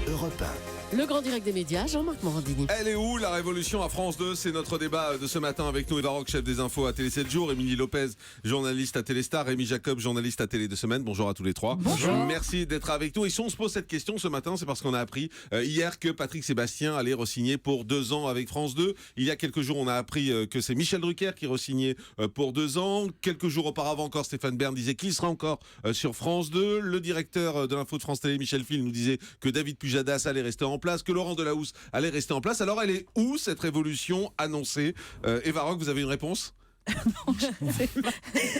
Europe 1. Le grand direct des médias, Jean-Marc Morandini. Elle est où la révolution à France 2? C'est notre débat de ce matin avec nous. Eva Rock, chef des infos à Télé 7 jours. Émilie Lopez, journaliste à Téléstar. Rémi Jacob, journaliste à Télé 2 semaines. Bonjour à tous les trois. Bonjour. Merci d'être avec nous. Et si on se pose cette question ce matin, c'est parce qu'on a appris hier que Patrick Sébastien allait re-signer pour 2 ans avec France 2. Il y a quelques jours, on a appris que c'est Michel Drucker qui re-signait pour 2 ans. Quelques jours auparavant encore, Stéphane Bern disait qu'il sera encore sur France 2. Le directeur de l'info de France Télé, Michel Fil, nous disait que David Pujadas allait rester en place, que Laurent Delahousse allait rester en place. Alors elle est où cette révolution annoncée? Eva Rock, vous avez une réponse?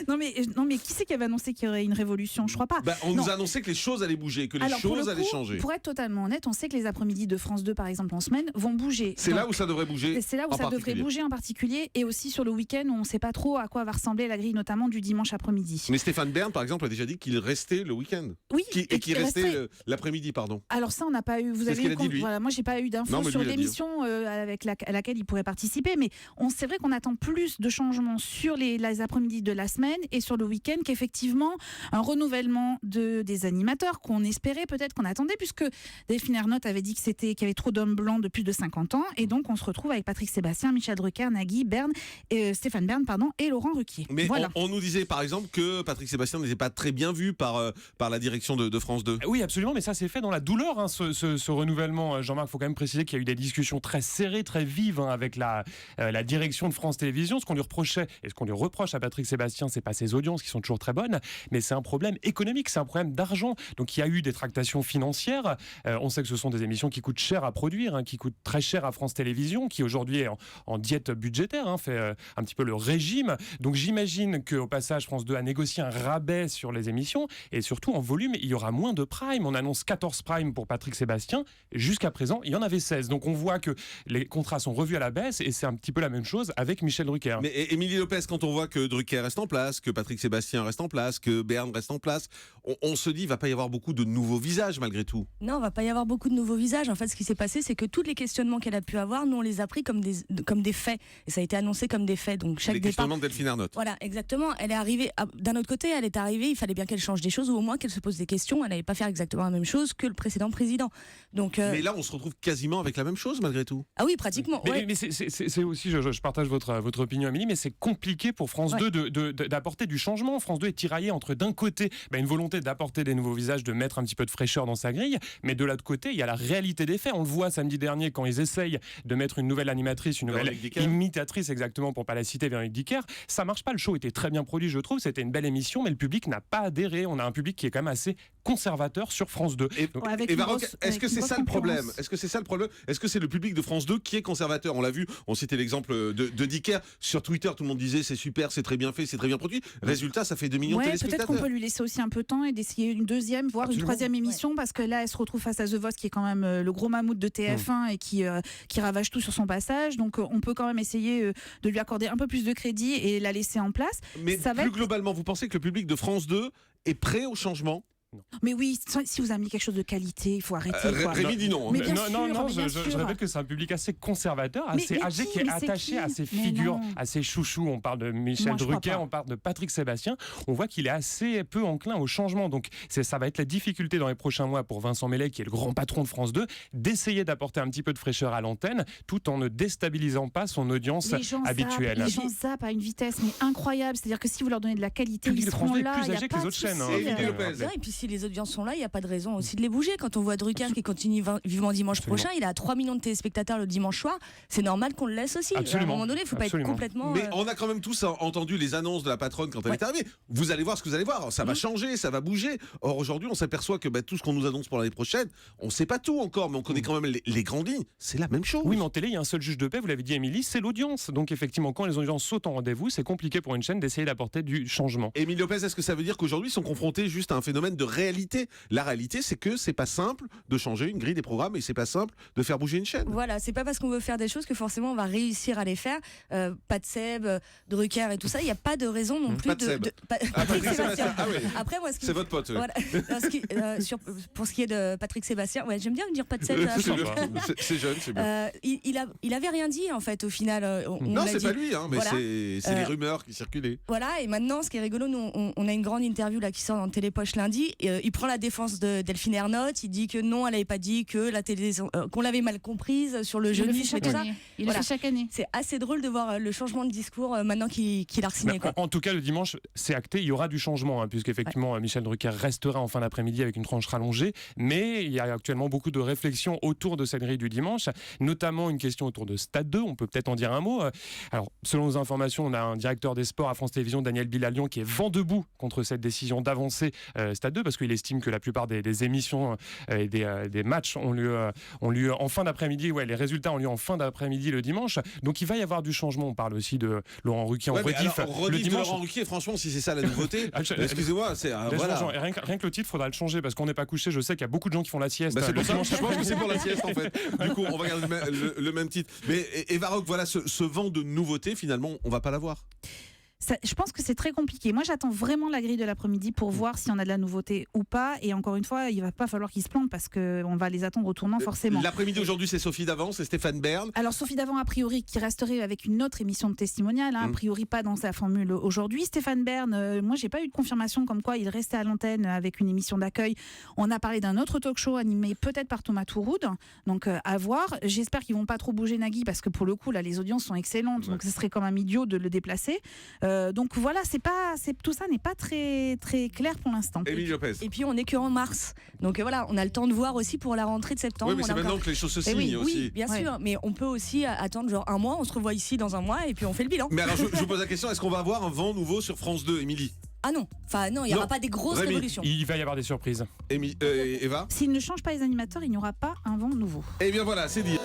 Non mais qui c'est qui avait annoncé qu'il y aurait une révolution? Je crois pas. On nous a annoncé que les choses allaient bouger, que les choses allaient changer. Pour être totalement honnête, on sait que les après-midi de France 2 par exemple en semaine vont bouger. C'est là où ça devrait bouger. C'est là où ça devrait bouger en particulier, et aussi sur le week-end où on ne sait pas trop à quoi va ressembler la grille, notamment du dimanche après-midi. Mais Stéphane Bern par exemple a déjà dit qu'il restait le week-end. Oui. Et qu'il restait l'après-midi, pardon. Alors ça on n'a pas eu. Vous avez ce qu'il a dit, lui. Voilà, moi j'ai pas eu d'infos sur l'émission à laquelle il pourrait participer, mais c'est vrai qu'on attend plus de changements sur les après-midi de la semaine et sur le week-end qu'effectivement un renouvellement des animateurs qu'on espérait, peut-être qu'on attendait, puisque Dave Finernot avait dit qu'il y avait trop d'hommes blancs de plus de 50 ans, et donc on se retrouve avec Patrick Sébastien, Michel Drucker, Nagui, Stéphane Bern et Laurent Ruquier. Mais voilà. on nous disait par exemple que Patrick Sébastien n'était pas très bien vu par la direction de France 2. Oui, absolument, mais ça s'est fait dans la douleur, hein, ce renouvellement. Jean-Marc, il faut quand même préciser qu'il y a eu des discussions très serrées, très vives, hein, avec la direction de France Télévisions. Ce qu'on lui reprochait et ce qu'on lui reproche à Patrick Sébastien, c'est pas ses audiences qui sont toujours très bonnes, mais c'est un problème économique, c'est un problème d'argent. Donc il y a eu des tractations financières. On sait que ce sont des émissions qui coûtent cher à produire, hein, qui coûtent très cher à France Télévisions, qui aujourd'hui est en diète budgétaire, hein, fait un petit peu le régime. Donc j'imagine qu'au passage, France 2 a négocié un rabais sur les émissions, et surtout en volume, il y aura moins de prime. On annonce 14 primes pour Patrick Sébastien. Jusqu'à présent, il y en avait 16. Donc on voit que les contrats sont revus à la baisse, et c'est un petit peu la même chose avec Michel Drucker. Mais Émilie Lopez, quand on voit que Drucker reste en place, que Patrick Sébastien reste en place, que Bern reste en place, on se dit il va pas y avoir beaucoup de nouveaux visages malgré tout. Non, il va pas y avoir beaucoup de nouveaux visages. En fait, ce qui s'est passé, c'est que tous les questionnements qu'elle a pu avoir, nous on les a pris comme des faits, et ça a été annoncé comme des faits. Donc chaque les départ. questionnements de Delphine Ernotte. Voilà, exactement. Elle est arrivée. D'un autre côté, elle est arrivée. Il fallait bien qu'elle change des choses, ou au moins qu'elle se pose des questions. Elle n'allait pas faire exactement la même chose que le précédent président. Donc. Mais là, on se retrouve quasiment avec la même chose malgré tout. Ah oui, pratiquement. Mais c'est aussi, je partage votre opinion, Amélie, mais c'est compliqué pour France 2 d'apporter du changement. France 2 est tiraillée entre, d'un côté, une volonté d'apporter des nouveaux visages, de mettre un petit peu de fraîcheur dans sa grille, mais de l'autre côté, il y a la réalité des faits. On le voit samedi dernier quand ils essayent de mettre une nouvelle animatrice, une nouvelle imitatrice, exactement, pour pas la citer, Véronique Dicker. Ça marche pas. Le show était très bien produit, je trouve. C'était une belle émission, mais le public n'a pas adhéré. On a un public qui est quand même assez conservateur sur France 2. Est-ce que c'est ça le problème? Est-ce que c'est ça le problème? Est-ce que c'est le public de France 2 qui est conservateur? On l'a vu, on citait l'exemple de Dicker. Sur Twitter, tout le monde disait c'est super, c'est très bien fait, c'est très bien produit. Résultat, ça fait 2 millions de téléspectateurs. Peut-être qu'on peut lui laisser aussi un peu de temps et d'essayer une deuxième, voire une troisième émission, parce que là, elle se retrouve face à The Voice, qui est quand même le gros mammouth de TF1 et qui ravage tout sur son passage. Donc, on peut quand même essayer de lui accorder un peu plus de crédit et la laisser en place. Mais globalement, vous pensez que le public de France 2 est prêt au changement? Non. Mais oui, si vous amenez quelque chose de qualité, il faut arrêter. Rémi dit non. Mais je rappelle que c'est un public assez conservateur, assez âgé, qui est attaché à ses figures, à ses chouchous. On parle de Michel Drucker, on parle de Patrick Sébastien. On voit qu'il est assez peu enclin au changement. Donc ça va être la difficulté dans les prochains mois pour Vincent Mellet, qui est le grand patron de France 2, d'essayer d'apporter un petit peu de fraîcheur à l'antenne, tout en ne déstabilisant pas son audience habituelle. Les gens zappent à une vitesse incroyable. C'est-à-dire que si vous leur donnez de la qualité, ils seront là. Plus âgé que les autres chaînes. Et puis si les audiences sont là, il n'y a pas de raison aussi de les bouger. Quand on voit Drucker qui continue vivement dimanche prochain, il a 3 millions de téléspectateurs le dimanche soir, c'est normal qu'on le laisse aussi. À un moment donné, il ne faut pas être complètement... Mais on a quand même tous entendu les annonces de la patronne quand elle est arrivée. Vous allez voir ce que vous allez voir, ça va changer, ça va bouger. Or aujourd'hui, on s'aperçoit que tout ce qu'on nous annonce pour l'année prochaine, on ne sait pas tout encore, mais on connaît quand même les grandes lignes. C'est la même chose. Oui, mais en télé, il y a un seul juge de paix, vous l'avez dit Émilie, c'est l'audience. Donc effectivement, quand les audiences sautent en rendez-vous, c'est compliqué pour une chaîne d'essayer d'apporter du changement. Émilie Lopez, est-ce que ça veut dire qu'aujourd'hui, ils sont confrontés juste à un phénomène de réalité? La réalité, c'est que c'est pas simple de changer une grille des programmes, et c'est pas simple de faire bouger une chaîne. Voilà, c'est pas parce qu'on veut faire des choses que forcément on va réussir à les faire. Pas de Seb, Drucker et tout ça, il n'y a pas de raison non plus Patrick Sébastien. Ah oui. Après, moi, c'est votre pote. Voilà. Pour ce qui est de Patrick Sébastien, j'aime bien me dire pas de Seb. C'est jeune, c'est bien. Il avait rien dit en fait au final. Non, c'est pas lui, mais voilà. C'est les rumeurs qui circulaient. Voilà, et maintenant, ce qui est rigolo, nous, on a une grande interview là qui sort dans Télépoche lundi, il prend la défense de Delphine Ernotte, il dit que non, elle n'avait pas dit que la télé, qu'on l'avait mal comprise sur le jeunisme et tout ça. Il le fait chaque année. C'est assez drôle de voir le changement de discours maintenant qu'il a re-signé. En tout cas, le dimanche, c'est acté, il y aura du changement, hein, puisqu'effectivement, Michel Drucker restera en fin d'après-midi avec une tranche rallongée, mais il y a actuellement beaucoup de réflexions autour de cette grille du dimanche, notamment une question autour de Stade 2, on peut peut-être en dire un mot. Alors, selon nos informations, on a un directeur des sports à France Télévisions, Daniel Bilalion, qui est vent debout contre cette décision d'avancer Stade 2, parce qu'il estime que la plupart des émissions et des matchs ont lieu en fin d'après-midi, les résultats ont lieu en fin d'après-midi le dimanche, donc il va y avoir du changement. On parle aussi de Laurent Ruquier en rediff le dimanche. Laurent Ruquier, franchement, si c'est ça la nouveauté, excusez-moi, c'est voilà. Rien que le titre, faudra le changer parce qu'on n'est pas couché. Je sais qu'il y a beaucoup de gens qui font la sieste. C'est pour ça, je pense que c'est pour la sieste en fait. Du coup, on va garder le même titre. Mais Eva Rock, voilà, ce vent de nouveauté, finalement, on va pas l'avoir. Je pense que c'est très compliqué. Moi, j'attends vraiment la grille de l'après-midi pour voir si on a de la nouveauté ou pas. Et encore une fois, il va pas falloir qu'ils se plantent parce qu'on va les attendre au tournant forcément. L'après-midi aujourd'hui, c'est Sophie Davant, c'est Stéphane Bern. Alors Sophie Davant, a priori, qui resterait avec une autre émission de testimonial, a priori pas dans sa formule aujourd'hui. Stéphane Bern, moi, j'ai pas eu de confirmation comme quoi il restait à l'antenne avec une émission d'accueil. On a parlé d'un autre talk-show animé peut-être par Thomas Touroud. Donc à voir. J'espère qu'ils vont pas trop bouger Nagui parce que pour le coup, là, les audiences sont excellentes. Donc ce serait quand même idiot de le déplacer. Donc voilà, tout ça n'est pas très, très clair pour l'instant. Émilie Lopez. Et puis on n'est qu'en mars. Donc voilà, on a le temps de voir aussi pour la rentrée de septembre. Oui, mais c'est maintenant que les choses se signent aussi. Oui, bien sûr. Mais on peut aussi attendre genre un mois, on se revoit ici dans un mois et puis on fait le bilan. Mais alors je vous pose la question, est-ce qu'on va avoir un vent nouveau sur France 2, Émilie ? Ah non, il n'y aura pas des grosses révolutions. Il va y avoir des surprises. Eva ? S'il ne change pas les animateurs, il n'y aura pas un vent nouveau. Eh bien voilà, c'est dit.